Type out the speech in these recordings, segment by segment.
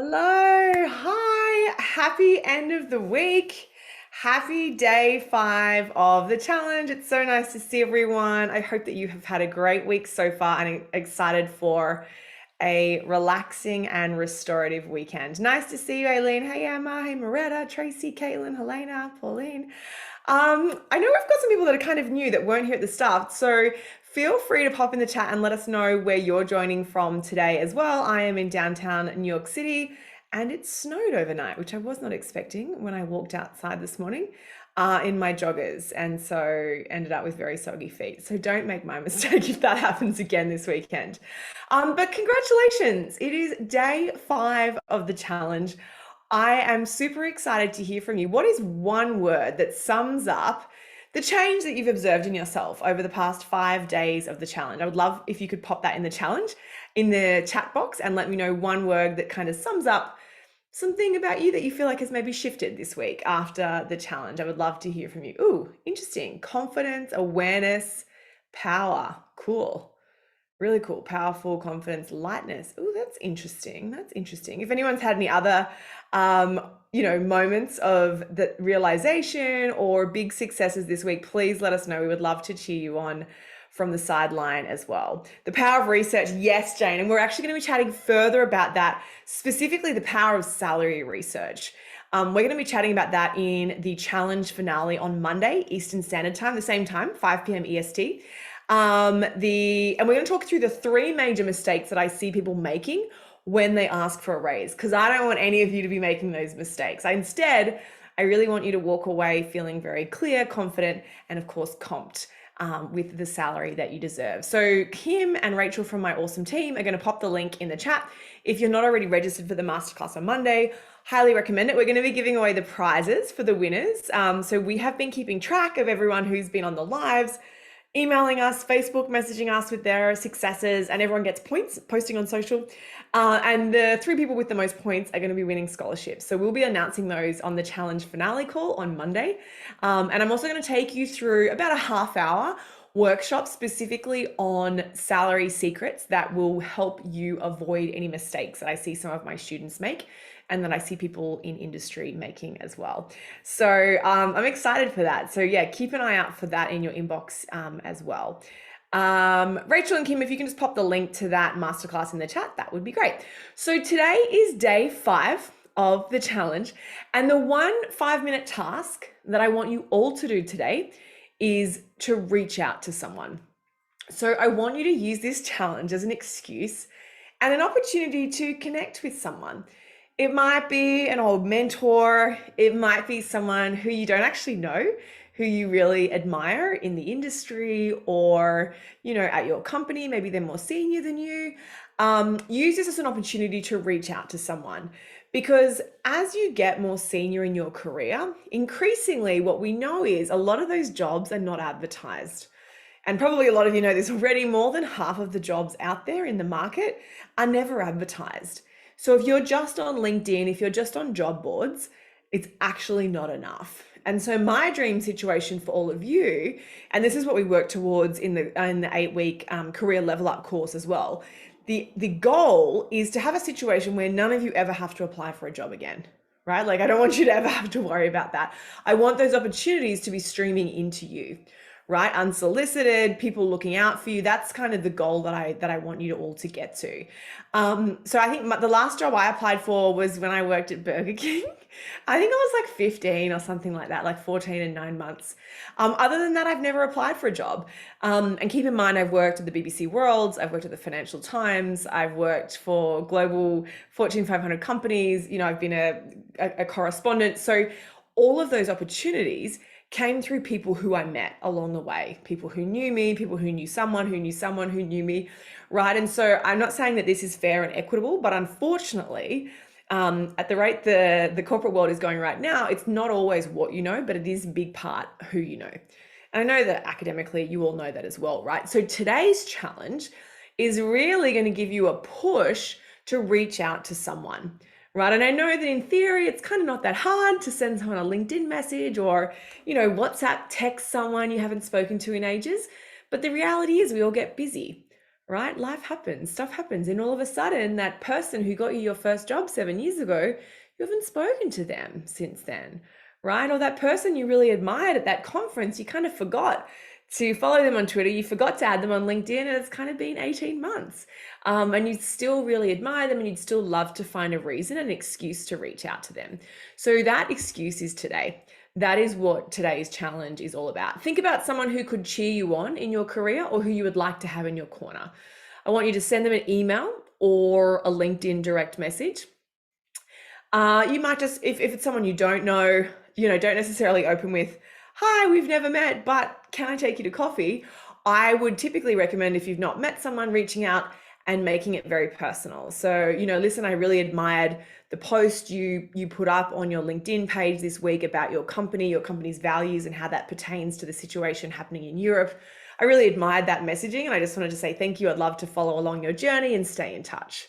Hello, hi, happy end of the week. Happy day 5 of the challenge. It's so nice to see everyone. I hope that you have had a great week so far and excited for a relaxing and restorative weekend. Nice to see you, Aileen. Hey, Emma. Hey, Moretta, Tracy, Caitlin, Helena, Pauline. I know we've got some people that are kind of new that weren't here at the start, so feel free to pop in the chat and let us know where you're joining from today as well. I am in downtown New York City and it snowed overnight, which I was not expecting when I walked outside this morning in my joggers, and so ended up with very soggy feet. So don't make my mistake if that happens again this weekend. But congratulations, it is day 5 of the challenge. I am super excited to hear from you. What is one word that sums up the change that you've observed in yourself over the past 5 days of the challenge? I would love if you could pop that in the challenge in the chat box and let me know one word that kind of sums up something about you that you feel like has maybe shifted this week after the challenge. I would love to hear from you. Ooh, interesting. Confidence, awareness, power. Cool. Really cool. Powerful, confidence, lightness. Oh, that's interesting. That's interesting. If anyone's had any other, moments of the realization or big successes this week, please let us know. We would love to cheer you on from the sideline as well. The power of research. Yes, Jane. And we're actually going to be chatting further about that, specifically the power of salary research. We're going to be chatting about that in the challenge finale on Monday, Eastern Standard Time, the same time, 5 p.m. EST. And we're going to talk through the 3 major mistakes that I see people making when they ask for a raise, because I don't want any of you to be making those mistakes. Instead, I really want you to walk away feeling very clear, confident, and of course, comped with the salary that you deserve. So Kim and Rachel from my awesome team are going to pop the link in the chat. If you're not already registered for the masterclass on Monday, highly recommend it. We're going to be giving away the prizes for the winners. So we have been keeping track of everyone who's been on the lives, emailing us, Facebook messaging us with their successes, and everyone gets points posting on social. And the 3 people with the most points are going to be winning scholarships. So we'll be announcing those on the challenge finale call on Monday. And I'm also going to take you through about a half-hour workshop specifically on salary secrets that will help you avoid any mistakes that I see some of my students make and that I see people in industry making as well. So I'm excited for that. So yeah, keep an eye out for that in your inbox as well. Rachel and Kim, if you can just pop the link to that masterclass in the chat, that would be great. So today is day 5 of the challenge, and the 1 5-minute task that I want you all to do today is to reach out to someone. So I want you to use this challenge as an excuse and an opportunity to connect with someone. It might be an old mentor. It might be someone who you don't actually know, who you really admire in the industry or, at your company. Maybe they're more senior than you. Use this as an opportunity to reach out to someone, because as you get more senior in your career, increasingly what we know is a lot of those jobs are not advertised. And probably a lot of you know this already, more than half of the jobs out there in the market are never advertised. So if you're just on LinkedIn, if you're just on job boards, it's actually not enough. And so my dream situation for all of you, and this is what we work towards in the 8-week career level up course as well. The goal is to have a situation where none of you ever have to apply for a job again, right? Like I don't want you to ever have to worry about that. I want those opportunities to be streaming into you, right? Unsolicited, people looking out for you. That's kind of the goal that I want you to all to get to. So I think the last job I applied for was when I worked at Burger King. I think I was like 15 or something like that, like 14 and 9 months. Other than that, I've never applied for a job. And keep in mind, I've worked at the BBC Worlds, I've worked at the Financial Times, I've worked for global Fortune 500 companies, I've been a correspondent. So all of those opportunities came through people who I met along the way, people who knew me, people who knew someone who knew someone who knew me, right? And so I'm not saying that this is fair and equitable, but unfortunately, at the rate the corporate world is going right now, it's not always what you know, but it is a big part who you know. And I know that academically you all know that as well, right? So today's challenge is really going to give you a push to reach out to someone. Right. And I know that in theory, it's kind of not that hard to send someone a LinkedIn message or, WhatsApp text someone you haven't spoken to in ages. But the reality is we all get busy, right? Life happens, stuff happens. And all of a sudden, that person who got you your first job 7 years ago, you haven't spoken to them since then, right? Or that person you really admired at that conference, you kind of forgot to follow them on Twitter, you forgot to add them on LinkedIn, and it's kind of been 18 months. And you still really admire them, and you'd still love to find a reason, an excuse to reach out to them. So that excuse is today. That is what today's challenge is all about. Think about someone who could cheer you on in your career or who you would like to have in your corner. I want you to send them an email or a LinkedIn direct message. You might just, if it's someone you don't know, don't necessarily open with, "Hi, we've never met, but can I take you to coffee?" I would typically recommend, if you've not met someone, reaching out and making it very personal. So, listen, I really admired the post you put up on your LinkedIn page this week about your company, your company's values, and how that pertains to the situation happening in Europe. I really admired that messaging, and I just wanted to say thank you. I'd love to follow along your journey and stay in touch.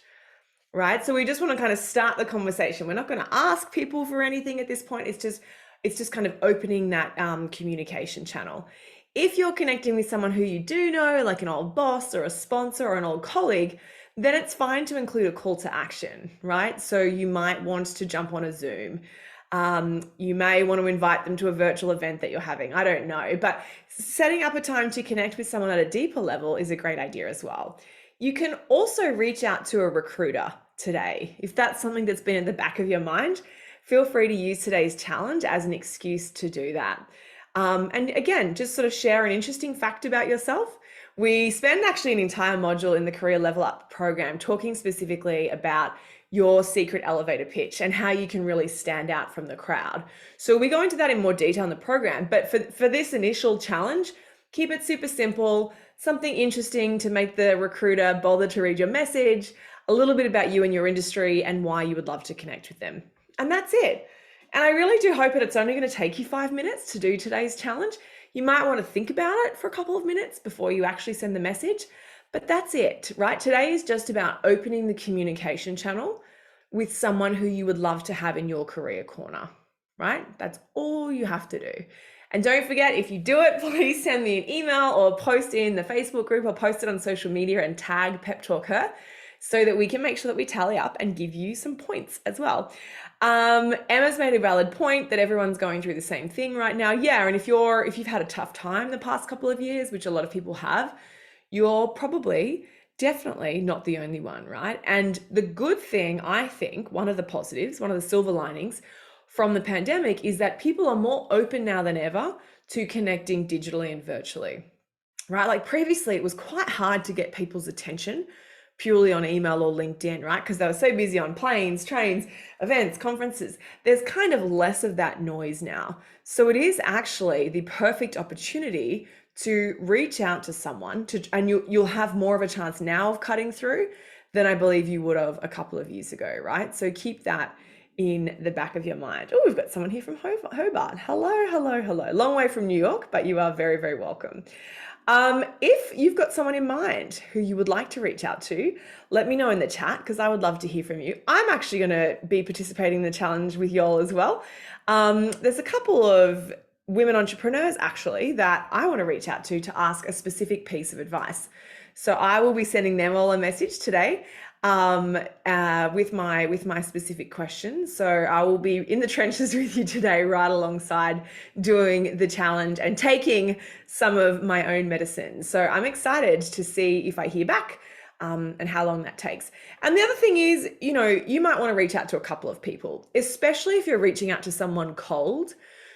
Right? So we just want to kind of start the conversation. We're not going to ask people for anything at this point. It's just kind of opening that communication channel. If you're connecting with someone who you do know, like an old boss or a sponsor or an old colleague, then it's fine to include a call to action, right? So you might want to jump on a Zoom. You may want to invite them to a virtual event that you're having. I don't know, but setting up a time to connect with someone at a deeper level is a great idea as well. You can also reach out to a recruiter today. If that's something that's been in the back of your mind, feel free to use today's challenge as an excuse to do that. And again, just sort of share an interesting fact about yourself. We spend actually an entire module in the Career Level Up program talking specifically about your secret elevator pitch and how you can really stand out from the crowd. So we go into that in more detail in the program, but for this initial challenge, keep it super simple, something interesting to make the recruiter bother to read your message, a little bit about you and your industry and why you would love to connect with them. And that's it. And I really do hope that it's only going to take you 5 minutes to do today's challenge. You might want to think about it for a couple of minutes before you actually send the message, but that's it, right? Today is just about opening the communication channel with someone who you would love to have in your career corner, right? That's all you have to do. And don't forget, if you do it, please send me an email or post in the Facebook group or post it on social media and tag PepTalkHer so that we can make sure that we tally up and give you some points as well. Emma's made a valid point that everyone's going through the same thing right now. Yeah, and if you've had a tough time the past couple of years, which a lot of people have, you're probably definitely not the only one, right? And the good thing, I think, one of the positives, one of the silver linings from the pandemic is that people are more open now than ever to connecting digitally and virtually, right? Like previously, it was quite hard to get people's attention purely on email or LinkedIn, right? Because they were so busy on planes, trains, events, conferences. There's kind of less of that noise now. So it is actually the perfect opportunity to reach out to someone and you'll have more of a chance now of cutting through than I believe you would have a couple of years ago, right? So keep that in the back of your mind. Oh, we've got someone here from Hobart. Hello. Long way from New York, but you are very, very welcome. If you've got someone in mind who you would like to reach out to, let me know in the chat because I would love to hear from you. I'm actually going to be participating in the challenge with y'all as well. There's a couple of women entrepreneurs actually that I want to reach out to ask a specific piece of advice. So I will be sending them all a message today with my specific questions. So I will be in the trenches with you today, right alongside doing the challenge and taking some of my own medicine. So I'm excited to see if I hear back and how long that takes. And the other thing is, you might want to reach out to a couple of people, especially if you're reaching out to someone cold.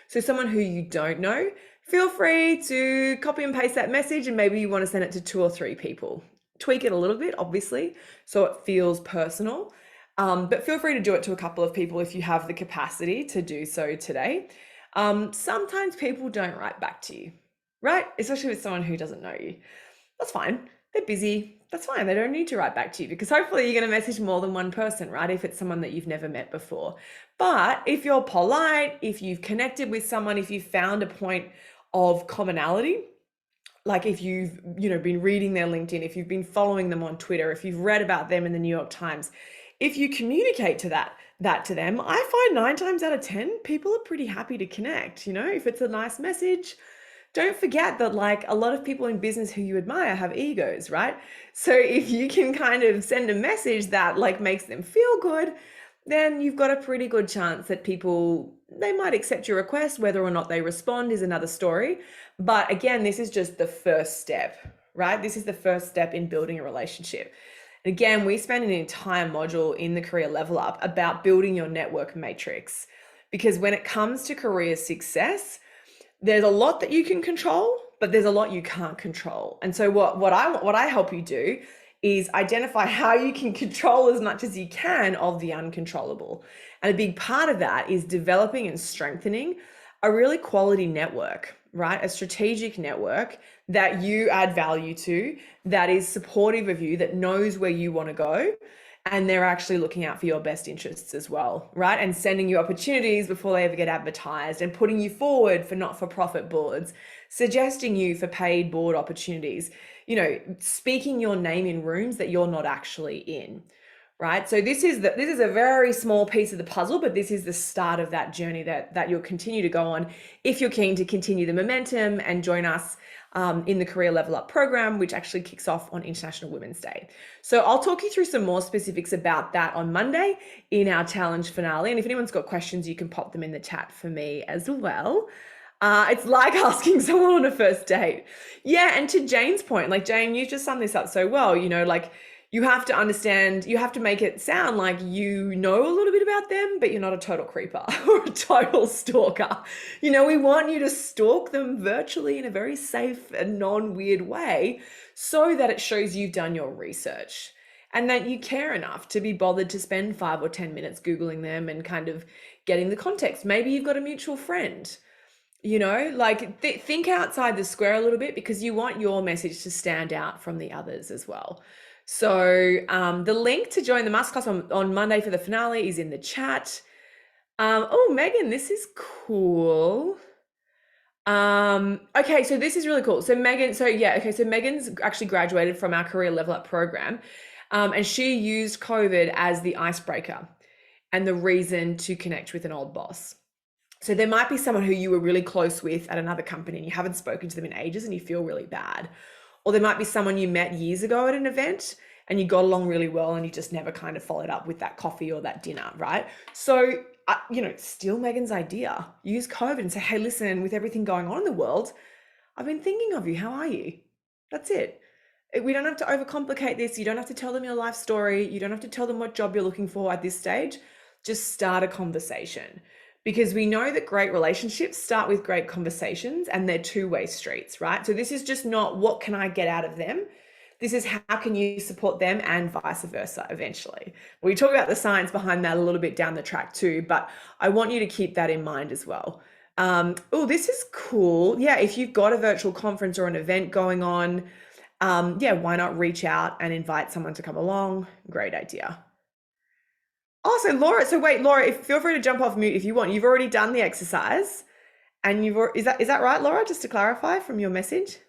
So someone who you don't know, feel free to copy and paste that message and maybe you want to send it to 2 or 3 people. Tweak it a little bit, obviously, so it feels personal. But feel free to do it to a couple of people if you have the capacity to do so today. Sometimes people don't write back to you, right? Especially with someone who doesn't know you. That's fine. They're busy. That's fine. They don't need to write back to you because hopefully you're going to message more than one person, right? If it's someone that you've never met before. But if you're polite, if you've connected with someone, if you've found a point of commonality, like if you've been reading their LinkedIn, if you've been following them on Twitter, if you've read about them in the New York Times, if you communicate to that to them, I find 9 times out of 10 people are pretty happy to connect. If it's a nice message, don't forget that like a lot of people in business who you admire have egos, right? So if you can kind of send a message that like makes them feel good, then you've got a pretty good chance that people they might accept your request. Whether or not they respond is another story. But again, this is just the first step, right? This is the first step in building a relationship. And again, we spend an entire module in the Career Level Up about building your network matrix. Because when it comes to career success, there's a lot that you can control, but there's a lot you can't control. And so what I help you do is identify how you can control as much as you can of the uncontrollable. And a big part of that is developing and strengthening a really quality network, right? A strategic network that you add value to, that is supportive of you, that knows where you want to go, and they're actually looking out for your best interests as well, right? And sending you opportunities before they ever get advertised, and putting you forward for not-for-profit boards, suggesting you for paid board opportunities, you know, speaking your name in rooms that you're not actually in, right? So this is a very small piece of the puzzle, but this is the start of that journey that you'll continue to go on if you're keen to continue the momentum and join us in the Career Level Up program, which actually kicks off on International Women's Day. So I'll talk you through some more specifics about that on Monday in our challenge finale. And if anyone's got questions, you can pop them in the chat for me as well. It's like asking someone on a first date. Yeah, and to Jane's point, like Jane, you just summed this up so well, you know, like you have to understand, you have to make it sound like you know a little bit about them, but you're not a total creeper or a total stalker. You know, we want you to stalk them virtually in a very safe and non-weird way so that it shows you've done your research and that you care enough to be bothered to spend 5 or 10 minutes Googling them and kind of getting the context. Maybe you've got a mutual friend. You know, like think outside the square a little bit, because you want your message to stand out from the others as well. So the link to join the masterclass on Monday for the finale is in the chat. Oh, Megan, this is cool. Okay, so this is really cool. So Megan, so Megan's actually graduated from our Career Level Up program, and she used COVID as the icebreaker and the reason to connect with an old boss. So there might be someone who you were really close with at another company and you haven't spoken to them in ages and you feel really bad. Or there might be someone you met years ago at an event and you got along really well and you just never kind of followed up with that coffee or that dinner, right? So, you know, steal Megan's idea. Use COVID and say, hey, listen, with everything going on in the world, I've been thinking of you. How are you? That's it. We don't have to overcomplicate this. You don't have to tell them your life story. You don't have to tell them what job you're looking for at this stage. Just start a conversation. Because we know that great relationships start with great conversations and they're two-way streets, right? So this is just not what can I get out of them? This is how can you support them and vice versa eventually. We talk about the science behind that a little bit down the track too, but I want you to keep that in mind as well. Oh, this is cool. Yeah, if you've got a virtual conference or an event going on, yeah, why not reach out and invite someone to come along? Great idea. Oh, so Laura, feel free to jump off mute if you want. You've already done the exercise and is that right, Laura? Just to clarify from your message?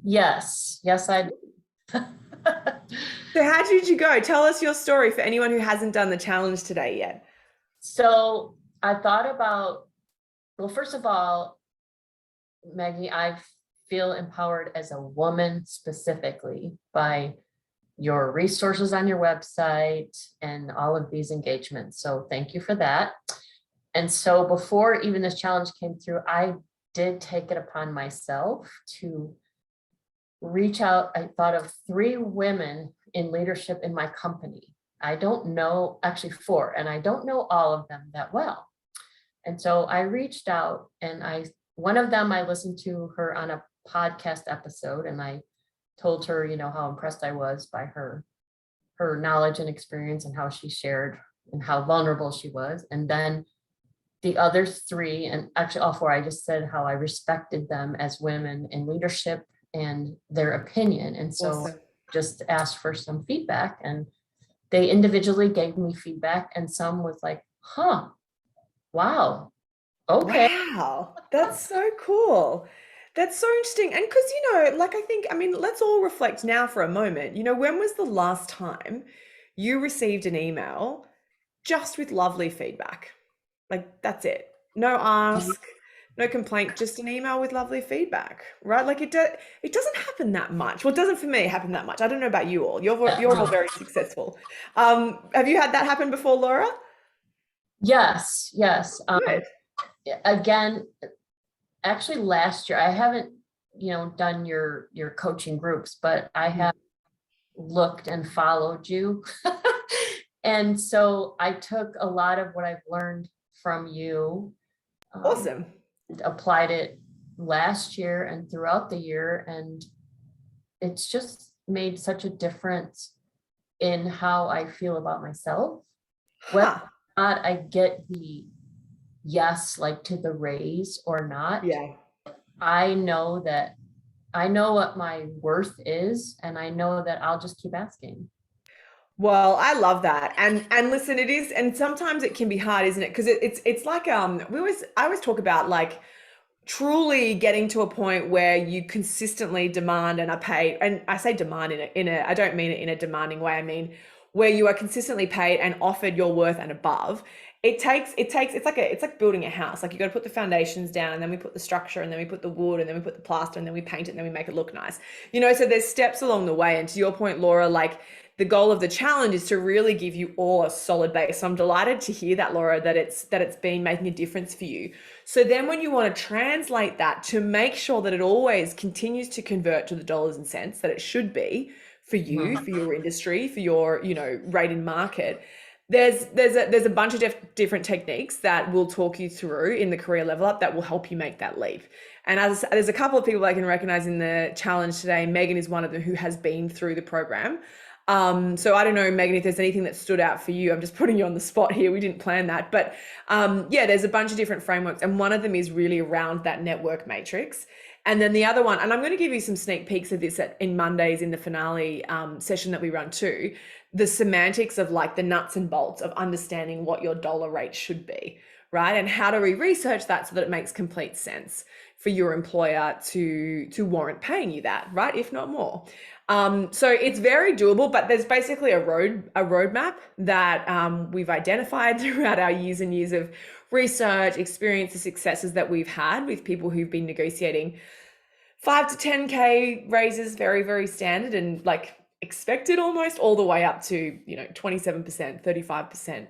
Yes, I So how did you go? Tell us your story for anyone who hasn't done the challenge today yet. So I thought about, well, first of all, Maggie, I feel empowered as a woman specifically by your resources on your website and all of these engagements. So thank you for that. And so before even this challenge came through, I did take it upon myself to reach out. I thought of 3 women in leadership in my company. I don't know, actually 4, and I don't know all of them that well. And so I reached out and one of them, I listened to her on a podcast episode and I told her, you know, how impressed I was by her knowledge and experience and how she shared and how vulnerable she was. And then the other 3, and actually all 4, I just said how I respected them as women in leadership and their opinion. And so awesome. Just asked for some feedback and they individually gave me feedback and some was like, huh, wow, okay. Wow, that's so cool. That's so interesting. And because, you know, like I mean, let's all reflect now for a moment. You know, when was the last time you received an email just with lovely feedback? Like, that's it. No ask, No complaint, just an email with lovely feedback, right? Like it doesn't happen that much. Well, it doesn't for me happen that much. I don't know about you all. You're all very successful. Have you had that happen before, Laura? Yes, yes. Good. Again, actually last year, I haven't, done your coaching groups, but I have looked and followed you. And so I took a lot of what I've learned from you, Awesome. applied it last year and throughout the year, and it's just made such a difference in how I feel about myself. Whether Huh. or not I get the yes, like to the raise or not, Yeah. I know that I know what my worth is, and I know that I'll just keep asking. Well, I love that. And listen, it is, and sometimes it can be hard, isn't it? Because it's like I always talk about like truly getting to a point where you consistently demand and are paid, and I say demand in a I don't mean it in a demanding way. I mean where you are consistently paid and offered your worth and above. It takes it's like building a house. Like you got to put the foundations down, and then we put the structure, and then we put the wood, and then we put the plaster, and then we paint it, and then we make it look nice. So there's steps along the way. And to your point, Laura, like the goal of the challenge is to really give you all a solid base. So I'm delighted to hear that, Laura, that it's been making a difference for you. So then when you want to translate that to make sure that it always continues to convert to the dollars and cents that it should be for you, Mhm. for your industry, for your, rate in market, there's a bunch of different techniques that we'll talk you through in the career level up that will help you make that leap. And as there's a couple of people I can recognize in the challenge today. Megan is one of them who has been through the program. So I don't know, Megan, if there's anything that stood out for you. I'm just putting you on the spot here. We didn't plan that. But yeah, there's a bunch of different frameworks. And one of them is really around that network matrix. And then the other one, and I'm going to give you some sneak peeks of this in Mondays in the finale session that we run too, the semantics of like the nuts and bolts of understanding what your dollar rate should be, right? And how do we research that so that it makes complete sense for your employer to warrant paying you that, right? If not more. So it's very doable, but there's basically a roadmap that we've identified throughout our years and years of research, experience, the successes that we've had with people who've been negotiating 5 to 10K raises, very, very standard and like expected almost, all the way up to, 27%, 35%,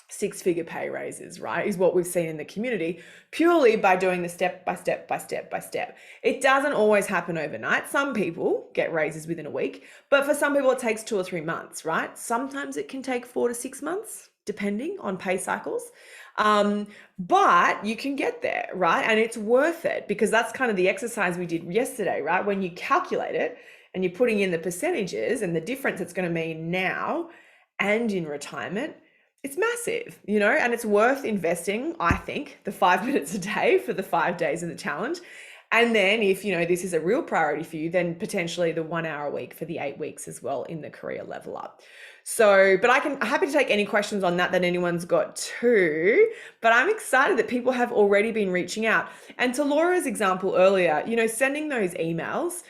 six-figure pay raises, right? Is what we've seen in the community purely by doing the step by step by step by step. It doesn't always happen overnight. Some people get raises within a week, but for some people it takes 2 or 3 months, right? Sometimes it can take 4 to 6 months, depending on pay cycles. But you can get there, right? And it's worth it because that's kind of the exercise we did yesterday, right? When you calculate it and you're putting in the percentages and the difference it's going to mean now and in retirement, it's massive, and it's worth investing, I think, the 5 minutes a day for the 5 days of the challenge. And then if, this is a real priority for you, then potentially the 1 hour a week for the 8 weeks as well in the career level up. So, but I'm happy to take any questions on that anyone's got too. But I'm excited that people have already been reaching out. And to Laura's example earlier, sending those emails,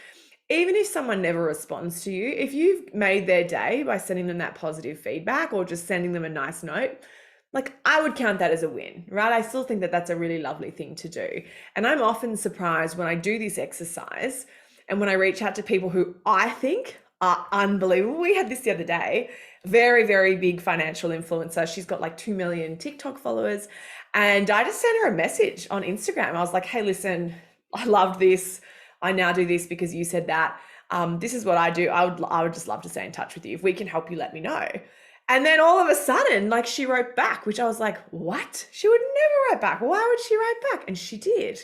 even if someone never responds to you, if you've made their day by sending them that positive feedback or just sending them a nice note, like I would count that as a win, right? I still think that that's a really lovely thing to do. And I'm often surprised when I do this exercise and when I reach out to people who I think are unbelievable. We had this the other day, very, very big financial influencer. She's got like 2 million TikTok followers. And I just sent her a message on Instagram. I was like, hey, listen, I loved this. I now do this because you said that. This is what I do. I would just love to stay in touch with you. If we can help you, let me know. And then all of a sudden, like she wrote back, which I was like, what? She would never write back. Why would she write back? And she did.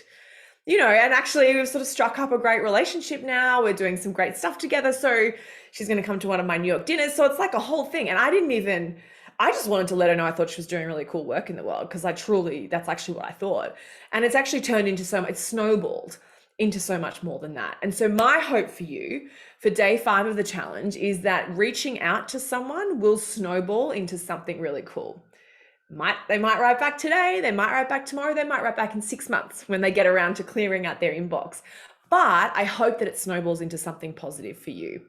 And actually we've sort of struck up a great relationship now. We're doing some great stuff together. So she's going to come to one of my New York dinners. So it's like a whole thing. And I just wanted to let her know I thought she was doing really cool work in the world because that's actually what I thought. And it's actually turned into it's snowballed into so much more than that. And so my hope for you for day 5 of the challenge is that reaching out to someone will snowball into something really cool. They might write back today, they might write back tomorrow, they might write back in 6 months when they get around to clearing out their inbox. But I hope that it snowballs into something positive for you,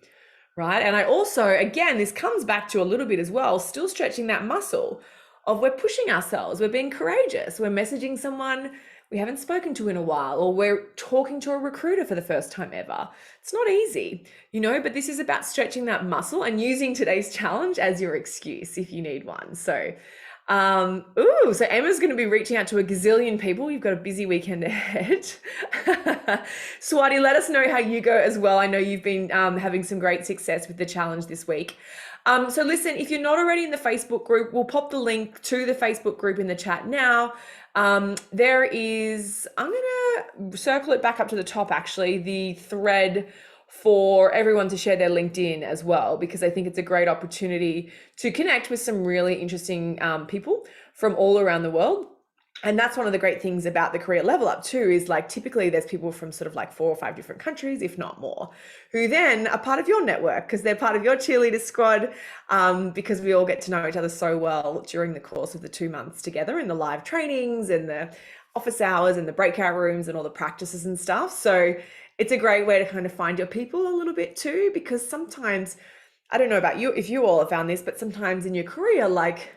right? And I also, again, this comes back to a little bit as well, still stretching that muscle of we're pushing ourselves, we're being courageous, we're messaging someone, we haven't spoken to in a while, or we're talking to a recruiter for the first time ever. It's not easy, but this is about stretching that muscle and using today's challenge as your excuse if you need one. So, so Emma's going to be reaching out to a gazillion people. You've got a busy weekend ahead. Swati, let us know how you go as well. I know you've been having some great success with the challenge this week. So listen, if you're not already in the Facebook group, we'll pop the link to the Facebook group in the chat now. There is, I'm going to circle it back up to the top actually, the thread for everyone to share their LinkedIn as well, because I think it's a great opportunity to connect with some really interesting people from all around the world. And that's one of the great things about the career level up too, is like typically there's people from sort of like 4 or 5 different countries, if not more, who then are part of your network because they're part of your cheerleader squad, because we all get to know each other so well during the course of the 2 months together in the live trainings and the office hours and the breakout rooms and all the practices and stuff. So it's a great way to kind of find your people a little bit too, because sometimes, I don't know about you, if you all have found this, but sometimes in your career, like,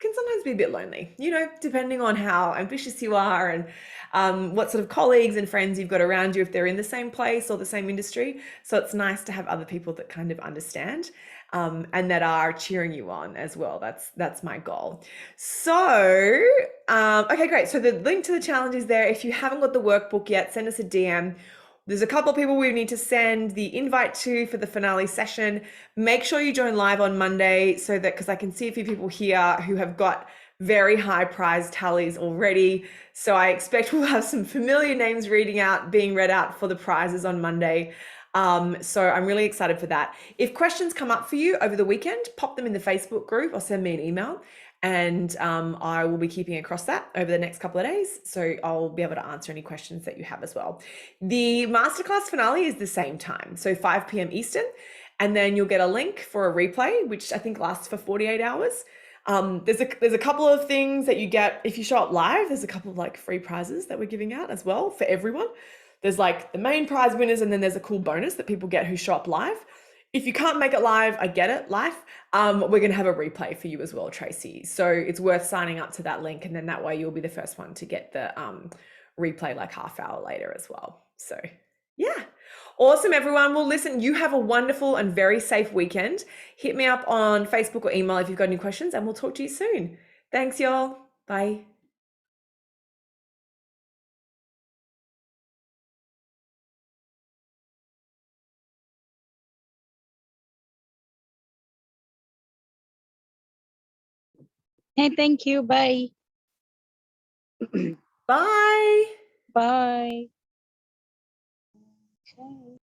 can sometimes be a bit lonely, depending on how ambitious you are and what sort of colleagues and friends you've got around you, if they're in the same place or the same industry. So it's nice to have other people that kind of understand and that are cheering you on as well. That's my goal. So, okay, great. So the link to the challenge is there. If you haven't got the workbook yet, send us a DM. There's a couple of people we need to send the invite to for the finale session. Make sure you join live on Monday so that, because I can see a few people here who have got very high prize tallies already. So I expect we'll have some familiar names being read out for the prizes on Monday. So I'm really excited for that. If questions come up for you over the weekend, pop them in the Facebook group or send me an email. And I will be keeping across that over the next couple of days. So I'll be able to answer any questions that you have as well. The masterclass finale is the same time, so 5 p.m. Eastern. And then you'll get a link for a replay, which I think lasts for 48 hours. There's a couple of things that you get if you show up live. There's a couple of like free prizes that we're giving out as well for everyone. There's like the main prize winners, and then there's a cool bonus that people get who show up live. If you can't make it live, I get it, live. We're going to have a replay for you as well, Tracy. So it's worth signing up to that link, and then that way you'll be the first one to get the replay like half hour later as well. So yeah, awesome, everyone. Well, listen, you have a wonderful and very safe weekend. Hit me up on Facebook or email if you've got any questions, and we'll talk to you soon. Thanks, y'all. Bye. Hey, thank you. Bye. Bye. Bye. Okay.